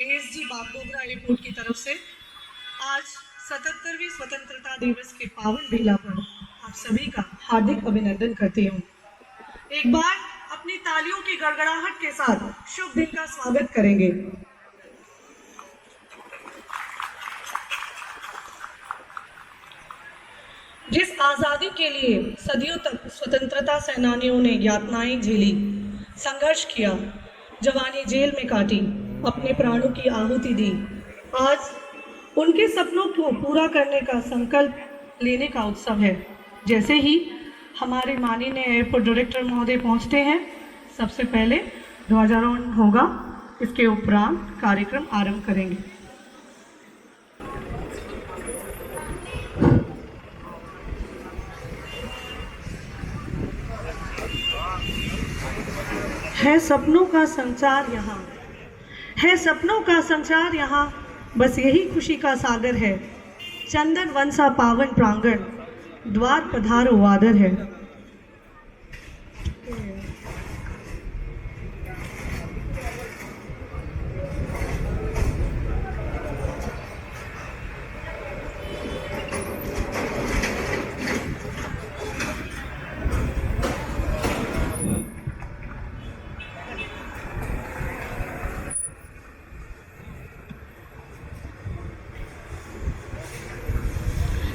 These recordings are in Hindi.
ASG बागडोगरा एयरपोर्ट की तरफ से आज 77वीं स्वतंत्रता दिवस के पावन बेला पर आप सभी का हार्दिक अभिनंदन करती हूँ। एक बार अपनी तालियों की गड़गड़ाहट के साथ शुभ दिन का स्वागत करेंगे। जिस आज़ादी के लिए सदियों तक स्वतंत्रता सेनानियों ने यातनाएं झेली, संघर्ष किया, जवानी जेल में काटी, अपने प्राणों की आहुति दी, आज उनके सपनों को पूरा करने का संकल्प लेने का उत्सव है। जैसे ही हमारे माननीय एयरपोर्ट डायरेक्टर महोदय पहुंचते हैं, सबसे पहले ध्वजारोहण होगा, इसके उपरांत कार्यक्रम आरंभ करेंगे। है सपनों का संचार यहाँ, है सपनों का संचार यहाँ, बस यही खुशी का सागर है। चंदन वन सा पावन प्रांगण, द्वार पधारो आदर है।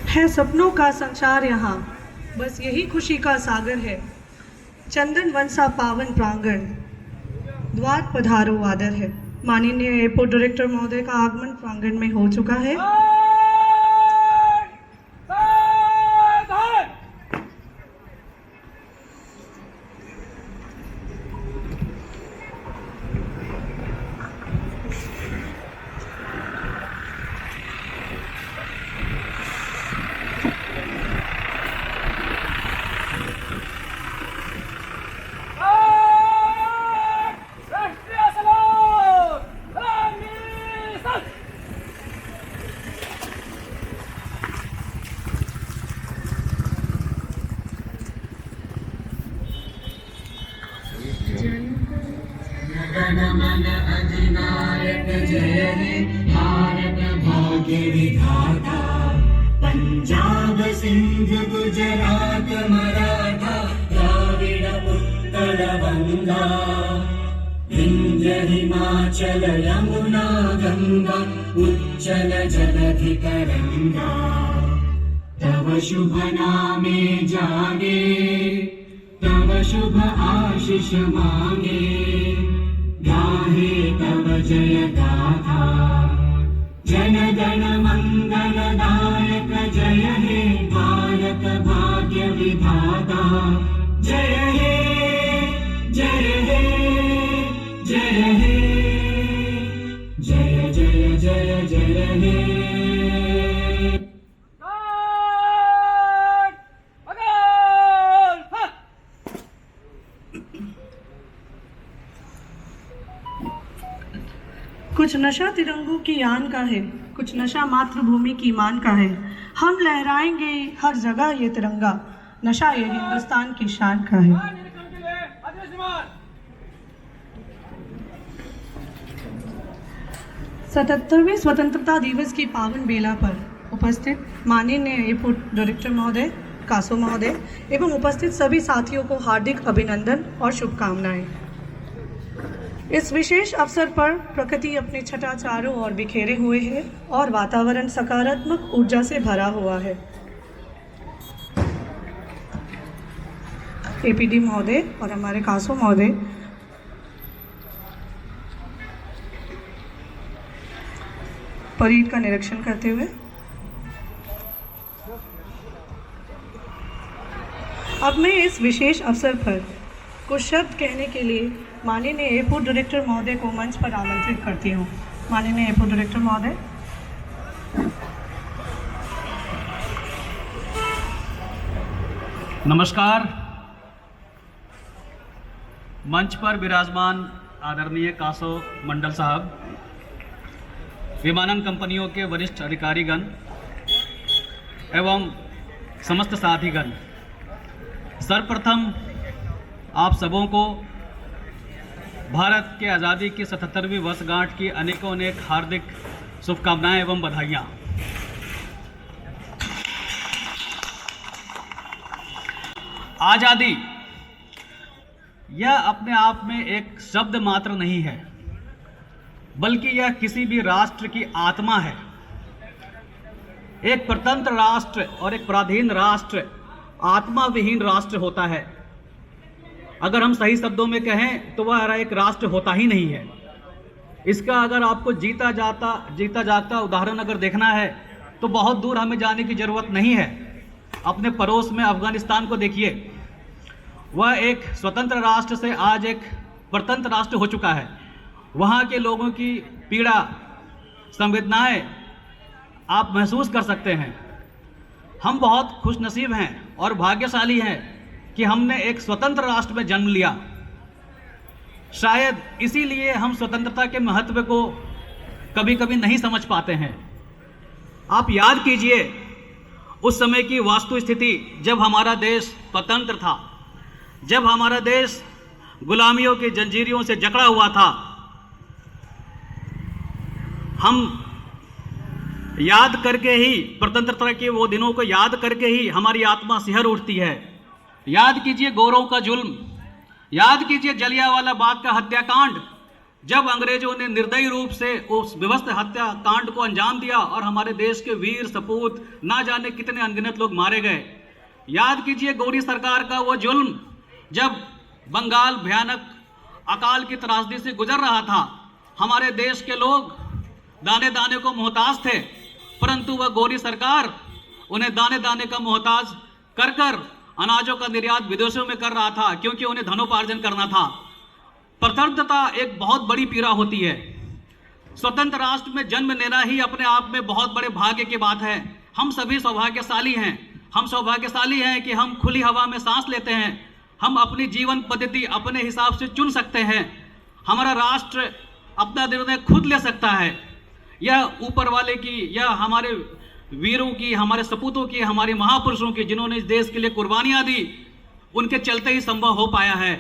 है सपनों का संचार यहाँ, बस यही खुशी का सागर है। चंदन वन सा पावन प्रांगण, द्वार पधारो आदर है। माननीय एयरपोर्ट डायरेक्टर महोदय का आगमन प्रांगण में हो चुका है। जनगण अधिनायक जय हे भारत भाग्य विधाता, पंजाब सिंध गुजरात मराठा द्राविड़ उत्कल बंगा, विंध्य हिमाचल यमुना गंगा उच्चल जलधि तरंगा, तव शुभ नामे जागे, तव शुभ आशीष मांगे, गाहे तव जय गाथा। जन गण मंगल दायक जय हे भारत भाग्य विधाता, जय हे जय हे जय हे जय जय जय जय हे। कुछ नशा तिरंगों की आन का है, कुछ नशा मातृभूमि की मान का है। हम लहराएंगे हर जगह ये तिरंगा, नशा ये हिंदुस्तान की शान का है। 77वें स्वतंत्रता दिवस की पावन बेला पर उपस्थित माननीय एयरपोर्ट डायरेक्टर महोदय, कासो महोदय एवं उपस्थित सभी साथियों को हार्दिक अभिनंदन और शुभकामनाएं। इस विशेष अवसर पर प्रकृति अपने छटा चारों ओर बिखेरे हुए है और वातावरण सकारात्मक ऊर्जा से भरा हुआ है। एपीडी महोदय और हमारे कासो महोदय परेड का निरीक्षण करते हुए अब मैं इस विशेष अवसर पर कुछ शब्द कहने के लिए माननीय एयरपोर्ट डायरेक्टर महोदय को मंच पर आमंत्रित करती हूँ। माननीय एयरपोर्ट डायरेक्टर महोदय। नमस्कार। मंच पर विराजमान आदरणीय कासो मंडल साहब, विमानन कंपनियों के वरिष्ठ अधिकारीगण एवं समस्त साथीगण, सर्वप्रथम आप सबों को भारत के आज़ादी की 77वीं वर्षगांठ की अनेकों अनेक हार्दिक शुभकामनाएं एवं बधाइयाँ। आज़ादी यह अपने आप में एक शब्द मात्र नहीं है, बल्कि यह किसी भी राष्ट्र की आत्मा है। एक स्वतंत्र राष्ट्र और एक पराधीन राष्ट्र आत्मा विहीन राष्ट्र होता है। अगर हम सही शब्दों में कहें तो वह एक राष्ट्र होता ही नहीं है। इसका अगर आपको जीता जागता उदाहरण अगर देखना है तो बहुत दूर हमें जाने की जरूरत नहीं है। अपने पड़ोस में अफगानिस्तान को देखिए, वह एक स्वतंत्र राष्ट्र से आज एक परतंत्र राष्ट्र हो चुका है। वहाँ के लोगों की पीड़ा, संवेदनाएं आप महसूस कर सकते हैं। हम बहुत खुशनसीब हैं और भाग्यशाली हैं कि हमने एक स्वतंत्र राष्ट्र में जन्म लिया। शायद इसीलिए हम स्वतंत्रता के महत्व को कभी कभी नहीं समझ पाते हैं। आप याद कीजिए उस समय की वास्तु स्थिति, जब हमारा देश स्वतंत्र था, जब हमारा देश गुलामियों की जंजीरों से जकड़ा हुआ था। हम याद करके ही, स्वतंत्रता के वो दिनों को याद करके ही हमारी आत्मा सिहर उठती है। याद कीजिए गोरों का जुल्म, याद कीजिए जलियांवाला बाग का हत्याकांड, जब अंग्रेजों ने निर्दयी रूप से उस विभत्स हत्याकांड को अंजाम दिया और हमारे देश के वीर सपूत ना जाने कितने अनगिनत लोग मारे गए। याद कीजिए गौरी सरकार का वो जुल्म, जब बंगाल भयानक अकाल की त्रासदी से गुजर रहा था। हमारे देश के लोग दाने दाने को मोहताज थे, परंतु वह गौरी सरकार उन्हें दाने दाने का मोहताज कर कर अनाजों का निर्यात विदेशों में कर रहा था, क्योंकि उन्हें धनोपार्जन करना था। स्वतंत्रता एक बहुत बड़ी पीड़ा होती है। स्वतंत्र राष्ट्र में जन्म लेना ही अपने आप में बहुत बड़े भाग्य की बात है। हम सभी सौभाग्यशाली हैं। हम सौभाग्यशाली हैं कि हम खुली हवा में सांस लेते हैं। हम अपनी जीवन पद्धति अपने हिसाब से चुन सकते हैं। हमारा राष्ट्र अपना निर्णय खुद ले सकता है। यह ऊपर वाले की, यह हमारे वीरों की, हमारे सपूतों की, हमारे महापुरुषों की, जिन्होंने इस देश के लिए कुर्बानियां दी, उनके चलते ही संभव हो पाया है।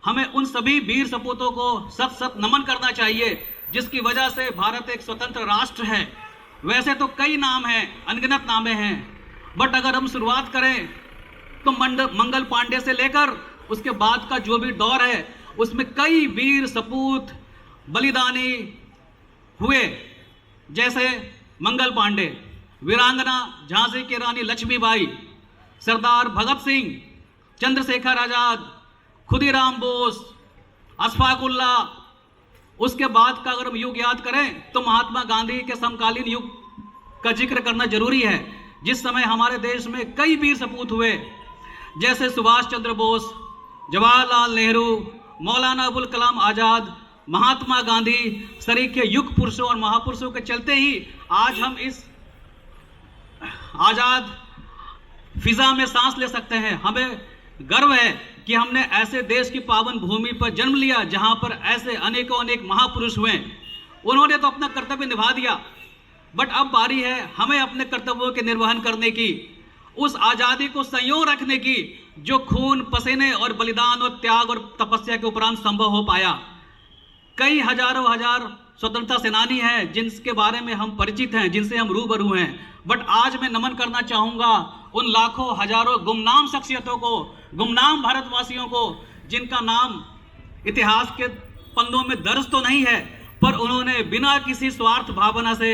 हमें उन सभी वीर सपूतों को सत सत नमन करना चाहिए, जिसकी वजह से भारत एक स्वतंत्र राष्ट्र है। वैसे तो कई नाम हैं, अनगिनत नामे हैं, बट अगर हम शुरुआत करें तो मंगल पांडे से लेकर उसके बाद का जो भी दौर है, उसमें कई वीर सपूत बलिदानी हुए, जैसे मंगल पांडे, वीरांगना झांसी की रानी लक्ष्मीबाई, सरदार भगत सिंह, चंद्रशेखर आजाद, खुदीराम बोस, अशफाक उल्लाह। उसके बाद का अगर हम युग याद करें तो महात्मा गांधी के समकालीन युग का जिक्र करना जरूरी है, जिस समय हमारे देश में कई वीर सपूत हुए, जैसे सुभाष चंद्र बोस, जवाहरलाल नेहरू, मौलाना अबुल कलाम आजाद, महात्मा गांधी, सरीखे युग पुरुषों और महापुरुषों के चलते ही आज हम इस आजाद फिजा में सांस ले सकते हैं। हमें गर्व है कि हमने ऐसे देश की पावन भूमि पर जन्म लिया, जहां पर ऐसे अनेकों अनेक महापुरुष हुए। उन्होंने तो अपना कर्तव्य निभा दिया, बट अब बारी है हमें अपने कर्तव्यों के निर्वहन करने की, उस आज़ादी को संयोग रखने की, जो खून, पसीने और बलिदान और त्याग और तपस्या के उपरांत संभव हो पाया। कई हजारों स्वतंत्रता सेनानी हैं जिनके बारे में हम परिचित हैं, जिनसे हम रूबरू हैं, बट आज मैं नमन करना चाहूँगा उन लाखों हजारों गुमनाम शख्सियतों को, गुमनाम भारतवासियों को, जिनका नाम इतिहास के पन्नों में दर्ज तो नहीं है, पर उन्होंने बिना किसी स्वार्थ भावना से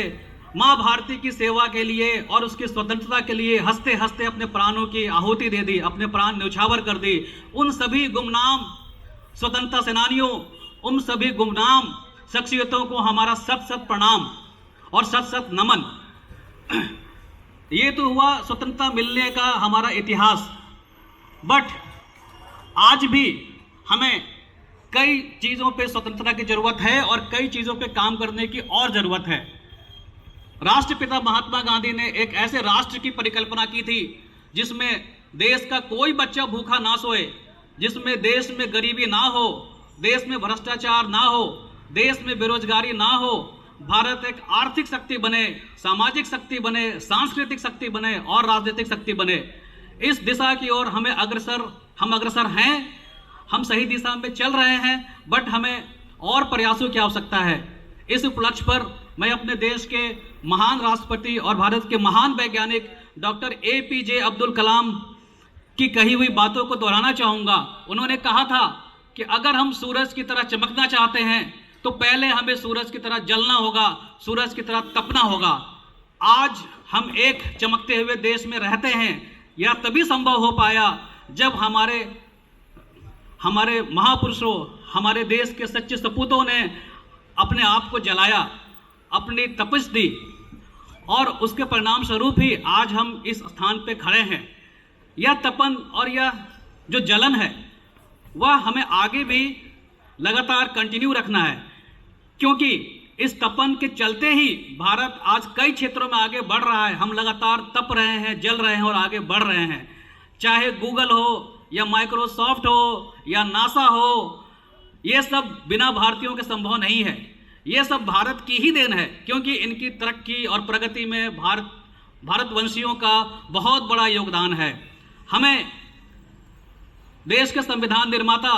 माँ भारती की सेवा के लिए और उसकी स्वतंत्रता के लिए हंसते हंसते अपने प्राणों की आहुति दे दी, अपने प्राण न्यौछावर कर दी। उन सभी गुमनाम स्वतंत्रता सेनानियों, उन सभी गुमनाम शख्सियतों को हमारा सत सत प्रणाम और सत सत नमन। ये तो हुआ स्वतंत्रता मिलने का हमारा इतिहास, बट आज भी हमें कई चीज़ों पे स्वतंत्रता की जरूरत है और कई चीज़ों पे काम करने की और ज़रूरत है। राष्ट्रपिता महात्मा गांधी ने एक ऐसे राष्ट्र की परिकल्पना की थी जिसमें देश का कोई बच्चा भूखा ना सोए, जिसमें देश में गरीबी ना हो, देश में भ्रष्टाचार ना हो, देश में बेरोजगारी ना हो, भारत एक आर्थिक शक्ति बने, सामाजिक शक्ति बने, सांस्कृतिक शक्ति बने और राजनीतिक शक्ति बने। इस दिशा की ओर हम अग्रसर हैं, हम सही दिशा में चल रहे हैं, बट हमें और प्रयासों की आवश्यकता है। इस उपलक्ष्य पर मैं अपने देश के महान राष्ट्रपति और भारत के महान वैज्ञानिक डॉक्टर APJ अब्दुल कलाम की कही हुई बातों को दोहराना चाहूँगा। उन्होंने कहा था कि अगर हम सूरज की तरह चमकना चाहते हैं तो पहले हमें सूरज की तरह जलना होगा, सूरज की तरह तपना होगा। आज हम एक चमकते हुए देश में रहते हैं, यह तभी संभव हो पाया जब हमारे महापुरुषों, हमारे देश के सच्चे सपूतों ने अपने आप को जलाया, अपनी तपस्या दी, और उसके परिणाम स्वरूप ही आज हम इस स्थान पे खड़े हैं। यह तपन और यह जो जलन है वह हमें आगे भी लगातार कंटिन्यू रखना है, क्योंकि इस तपन के चलते ही भारत आज कई क्षेत्रों में आगे बढ़ रहा है। हम लगातार तप रहे हैं, जल रहे हैं और आगे बढ़ रहे हैं। चाहे गूगल हो या माइक्रोसॉफ्ट हो या नासा हो, ये सब बिना भारतीयों के संभव नहीं है। ये सब भारत की ही देन है, क्योंकि इनकी तरक्की और प्रगति में भारतवंशियों का बहुत बड़ा योगदान है। हमें देश के संविधान निर्माता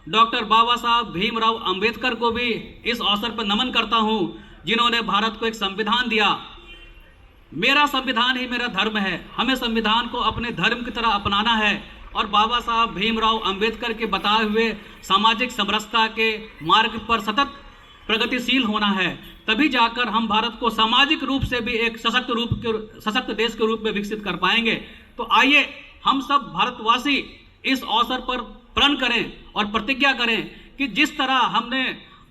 डॉक्टर बाबा साहब भीमराव अंबेडकर को भी इस अवसर पर नमन करता हूं, जिन्होंने भारत को एक संविधान दिया। मेरा संविधान ही मेरा धर्म है, हमें संविधान को अपने धर्म की तरह अपनाना है और बाबा साहब भीमराव अंबेडकर के बताए हुए सामाजिक समरसता के मार्ग पर सतत प्रगतिशील होना है। तभी जाकर हम भारत को सामाजिक रूप से भी एक सशक्त देश के रूप में विकसित कर पाएंगे। तो आइए हम सब भारतवासी इस अवसर पर प्रण करें और प्रतिज्ञा करें कि जिस तरह हमने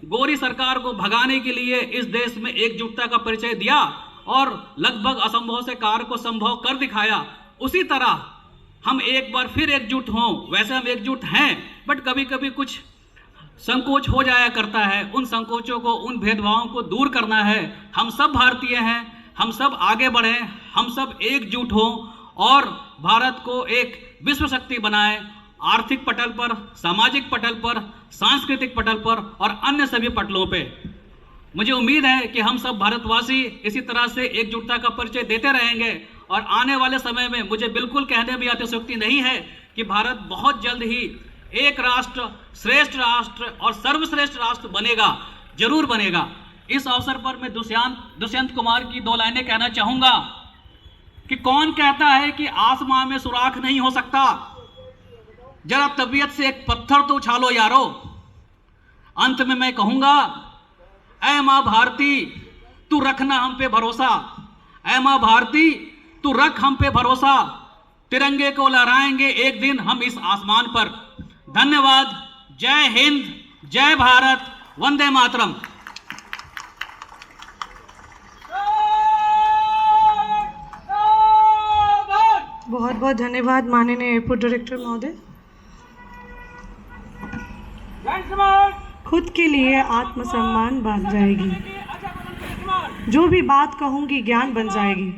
गोरी सरकार को भगाने के लिए इस देश में एकजुटता का परिचय दिया और लगभग असंभव से कार्य को संभव कर दिखाया, उसी तरह हम एक बार फिर एकजुट हों। वैसे हम एकजुट हैं, बट कभी कभी कुछ संकोच हो जाया करता है। उन संकोचों को, उन भेदभावों को दूर करना है। हम सब भारतीय हैं, हम सब आगे बढ़ें, हम सब एकजुट हों और भारत को एक विश्व शक्ति बनाएं, आर्थिक पटल पर, सामाजिक पटल पर, सांस्कृतिक पटल पर और अन्य सभी पटलों पे। मुझे उम्मीद है कि हम सब भारतवासी इसी तरह से एकजुटता का परिचय देते रहेंगे और आने वाले समय में मुझे बिल्कुल कहने में अतिशयोक्ति नहीं है कि भारत बहुत जल्द ही एक राष्ट्र, श्रेष्ठ राष्ट्र और सर्वश्रेष्ठ राष्ट्र बनेगा, जरूर बनेगा। इस अवसर पर मैं दुष्यंत कुमार की 2 लाइनें कहना चाहूंगा कि कौन कहता है कि आसमां में सुराख नहीं हो सकता। जरा तबीयत से एक पत्थर तो उछालो यारो। अंत में मैं कहूंगा, ऐ मां भारती तू रखना हम पे भरोसा, ऐ मां भारती तू रख हम पे भरोसा, तिरंगे को लहराएंगे एक दिन हम इस आसमान पर। धन्यवाद। जय हिंद, जय भारत, वंदे मातरम। बहुत बहुत धन्यवाद माननीय एयरपोर्ट डायरेक्टर महोदय। खुद के लिए आत्मसम्मान बन जाएगी, जो भी बात कहूँगी ज्ञान बन जाएगी।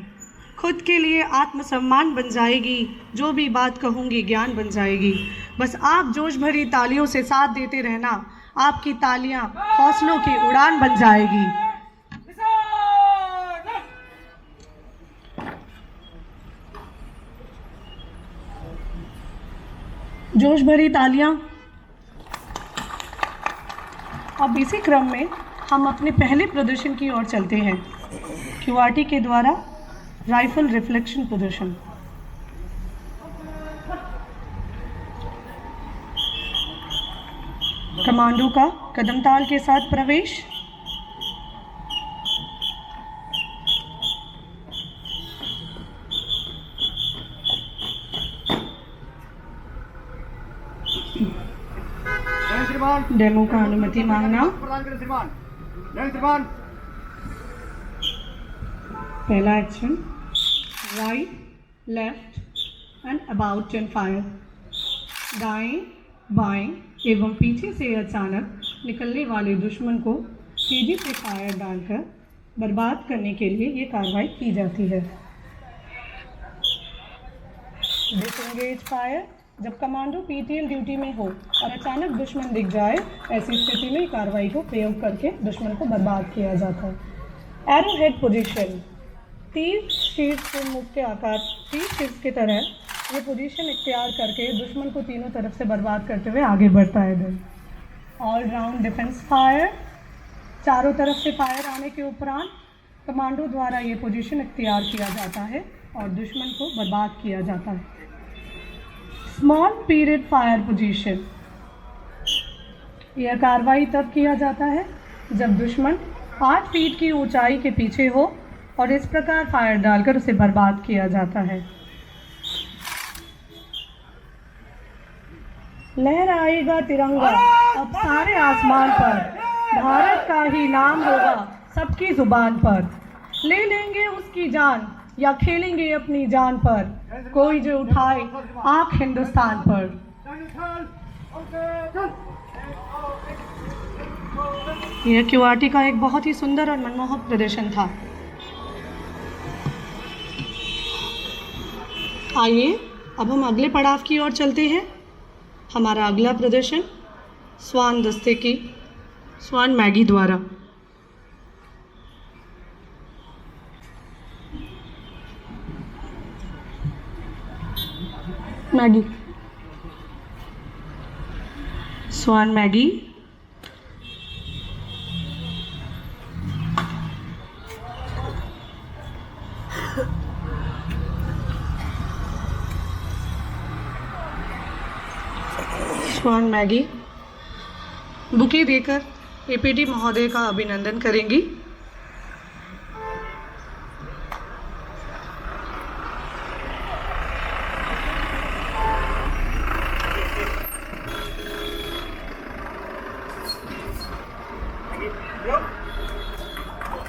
खुद के लिए आत्मसम्मान बन जाएगी, जो भी बात कहूँगी ज्ञान बन जाएगी। बस आप जोश भरी तालियों से साथ देते रहना, आपकी तालियां हौसलों की उड़ान बन जाएगी। जोश भरी तालियां। अब इसी क्रम में हम अपने पहले प्रदर्शन की ओर चलते हैं। QRT के द्वारा राइफल रिफ्लेक्शन प्रदर्शन। कमांडो का कदमताल के साथ प्रवेश। डेमो का अनुमति मांगना। पहला action, right, left and about and fire. दाएं, बाएं एवं पीछे से अचानक निकलने वाले दुश्मन को तेजी से फायर डालकर बर्बाद करने के लिए ये कार्रवाई की जाती है। डिसएंगेज फायर, जब कमांडो PTL ड्यूटी में हो और अचानक दुश्मन दिख जाए, ऐसी स्थिति में कार्रवाई को प्रयोग करके दुश्मन को बर्बाद किया जाता है। एरो हेड पोजीशन, तीर शीर्ष के मुख के आकार, तीर शीर्ष की तरह ये पोजीशन इख्तियार करके दुश्मन को तीनों तरफ से बर्बाद करते हुए आगे बढ़ता है। ऑल राउंड डिफेंस फायर, चारों तरफ से फायर आने के उपरांत कमांडो द्वारा ये पोजीशन इख्तियार किया जाता है और दुश्मन को बर्बाद किया जाता है। स्मॉल पीरियड फायर पोजीशन, यह कार्रवाई तब किया जाता है जब दुश्मन 8 फीट की ऊंचाई के पीछे हो और इस प्रकार फायर डालकर उसे बर्बाद किया जाता है। लहराएगा तिरंगा अब सारे आसमान पर, भारत का ही नाम होगा सबकी जुबान पर, ले लेंगे उसकी जान या खेलेंगे अपनी जान पर, कोई जो उठाए आंख हिंदुस्तान पर। यह क्यूआरटी का एक बहुत ही सुंदर और मनमोहक प्रदर्शन था। आइए अब हम अगले पड़ाव की ओर चलते हैं। हमारा अगला प्रदर्शन स्वान दस्ते की स्वान मैगी द्वारा। मैगी, स्वान मैगी, स्वान मैगी बुके देकर एपीडी महोदय का अभिनंदन करेंगी।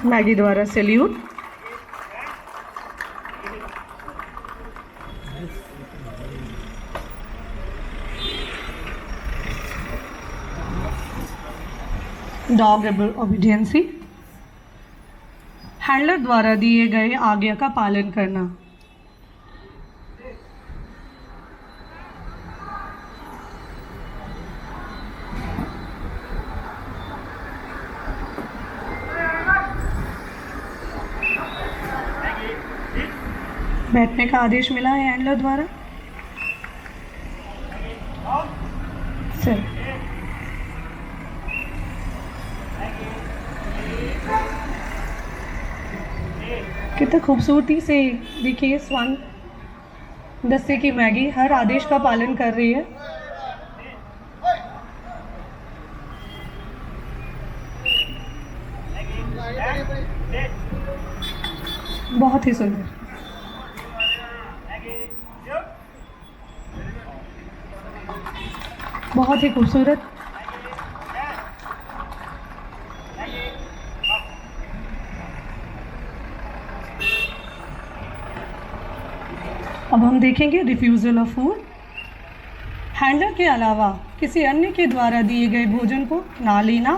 मैगी द्वारा सैल्यूट। डॉग ओबीडियंसी, हैंडलर द्वारा दिए गए आज्ञा का पालन करना। बैठने का आदेश मिला है हैंडलर द्वारा। सर कितना खूबसूरती से देखिए स्वान दस्ते की मैगी हर आदेश का पालन कर रही है। बहुत ही सुंदर, बहुत ही खूबसूरत। अब हम देखेंगे रिफ्यूज़ल ऑफ फूड। हैंडलर के अलावा किसी अन्य के द्वारा दिए गए भोजन को ना लेना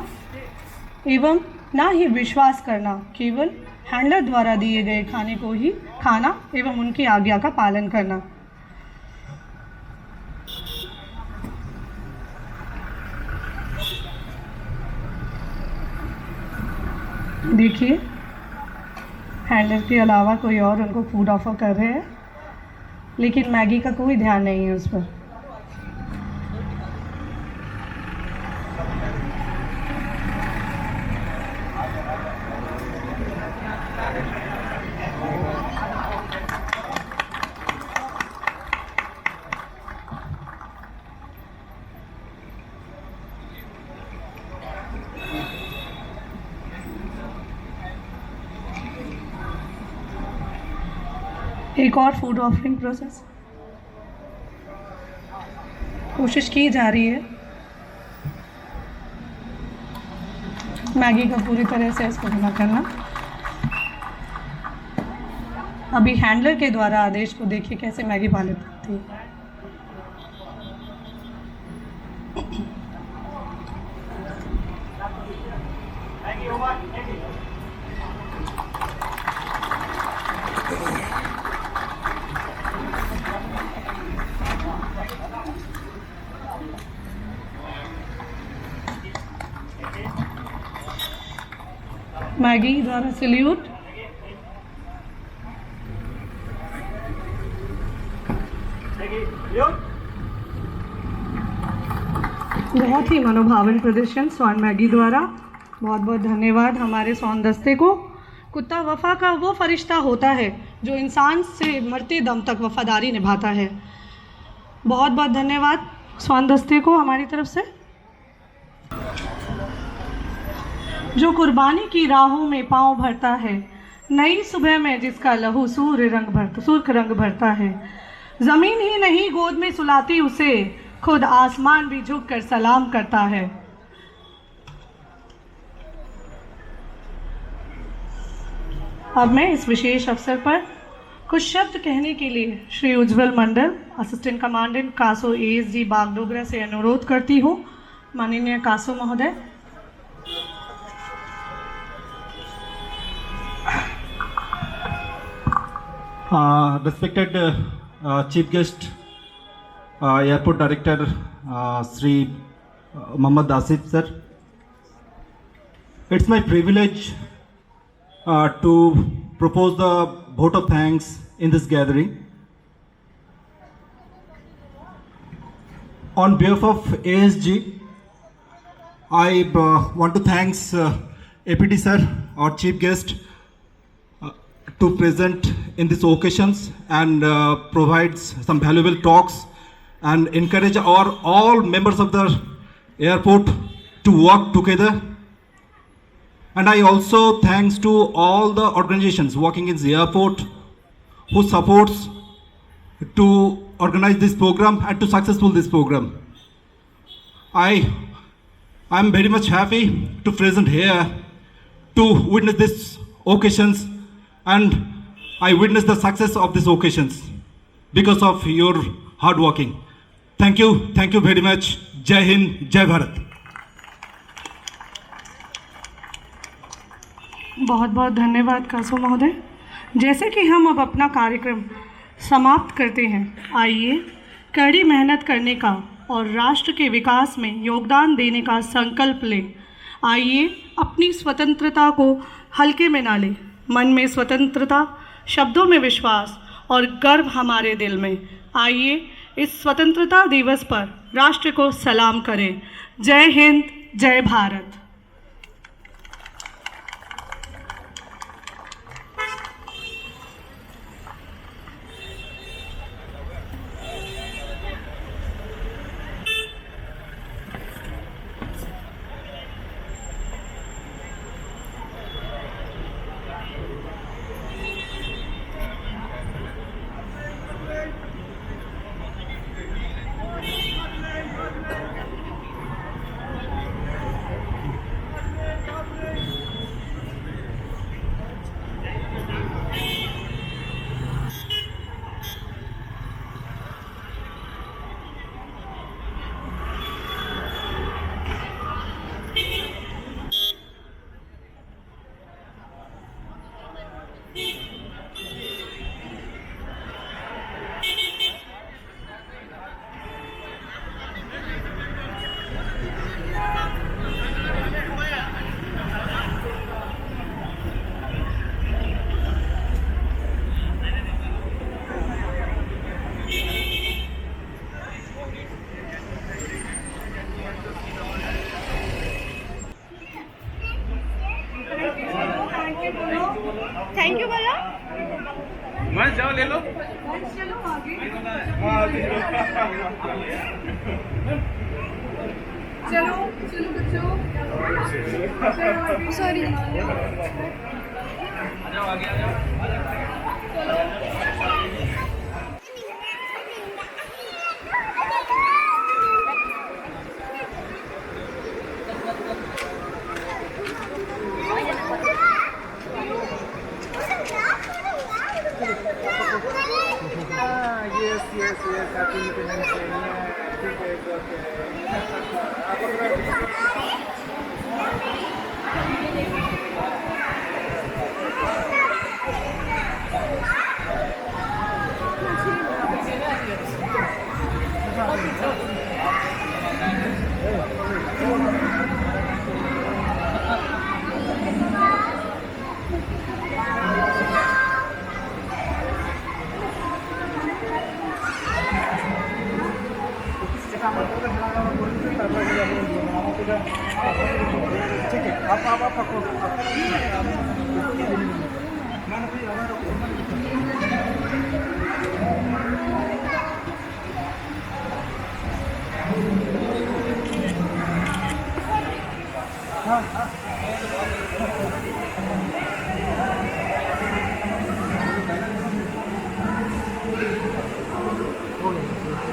एवं ना ही विश्वास करना, केवल हैंडलर द्वारा दिए गए खाने को ही खाना एवं उनकी आज्ञा का पालन करना। देखिए हैंडलर के अलावा कोई और उनको फूड ऑफर कर रहे हैं, लेकिन मैगी का कोई ध्यान नहीं है उस पर। एक और फूड ऑफरिंग प्रोसेस कोशिश की जा रही है मैगी का पूरी तरह से इसको जमा करना। अभी हैंडलर के द्वारा आदेश को देखिए कैसे मैगी पालित करती है। मैगी द्वारा सैल्यूट। बहुत ही मनोभावन प्रदर्शन स्वान मैगी द्वारा। बहुत बहुत धन्यवाद हमारे स्वान दस्ते को। कुत्ता वफा का वो फरिश्ता होता है जो इंसान से मरते दम तक वफादारी निभाता है। बहुत बहुत धन्यवाद स्वान दस्ते को हमारी तरफ से। जो कुर्बानी की राहों में पाँव भरता है, नई सुबह में जिसका लहू सुर्ख रंग भरता है, ज़मीन ही नहीं गोद में सुलाती उसे, खुद आसमान भी झुक कर सलाम करता है। अब मैं इस विशेष अवसर पर कुछ शब्द कहने के लिए श्री उज्जवल मंडल, असिस्टेंट कमांडेंट कासो ASG बागडोगरा से अनुरोध करती हूँ। माननीय कासो महोदय। Respected Chief Guest, Airport Director Sri Mohammad Asif sir, it's my privilege to propose the vote of thanks in this gathering. On behalf of ASG, I want to thank APD sir, our Chief Guest, to present in these occasions and provides some valuable talks and encourage all members of the airport to work together. And I also thanks to all the organizations working in the airport who supports to organize this program and to successful this program. I am very much happy to present here to witness these occasions, and I witness the success of these occasions because of your hard working. Thank you very much. Jai Hind, Jai Bharat. बहुत बहुत धन्यवाद कासो महोदय। जैसे कि हम अब अपना कार्यक्रम समाप्त करते हैं, आइए कड़ी मेहनत करने का और राष्ट्र के विकास में योगदान देने का संकल्प लें। आइए अपनी स्वतंत्रता को हल्के में ना लें। मन में स्वतंत्रता, शब्दों में विश्वास और गर्व हमारे दिल में। आइए इस स्वतंत्रता दिवस पर राष्ट्र को सलाम करें। जय हिंद, जय भारत। थैंक यू बोलो। मत जाओ, ले लो। चलो आगे। चलो चलो बच्चों। Sorry. Yes, happy Independence Day.